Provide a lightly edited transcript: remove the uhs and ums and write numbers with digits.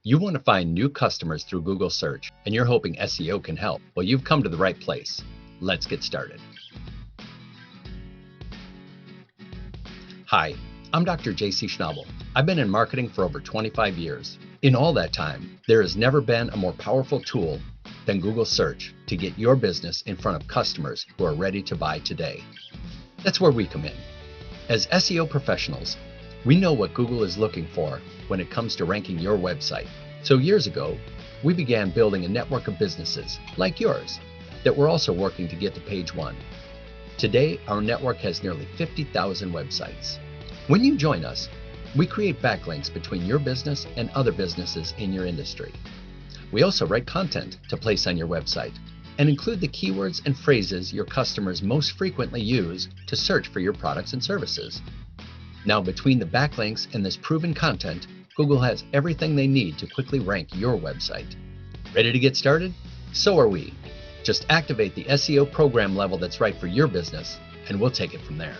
You want to find new customers through Google search, and you're hoping SEO can help. Well, you've come to the right place. Let's get started. Hi, I'm Dr. JC Schnabel. I've been in marketing for over 25 years. In all that time, there has never been a more powerful tool than Google search to get your business in front of customers who are ready to buy today. That's where we come in. As SEO professionals, we know what Google is looking for when it comes to ranking your website. So years ago, we began building a network of businesses like yours that were also working to get to page one. Today, our network has nearly 50,000 websites. When you join us, we create backlinks between your business and other businesses in your industry. We also write content to place on your website and include the keywords and phrases your customers most frequently use to search for your products and services. Now, between the backlinks and this proven content, Google has everything they need to quickly rank your website. Ready to get started? So are we. Just activate the SEO program level that's right for your business, and we'll take it from there.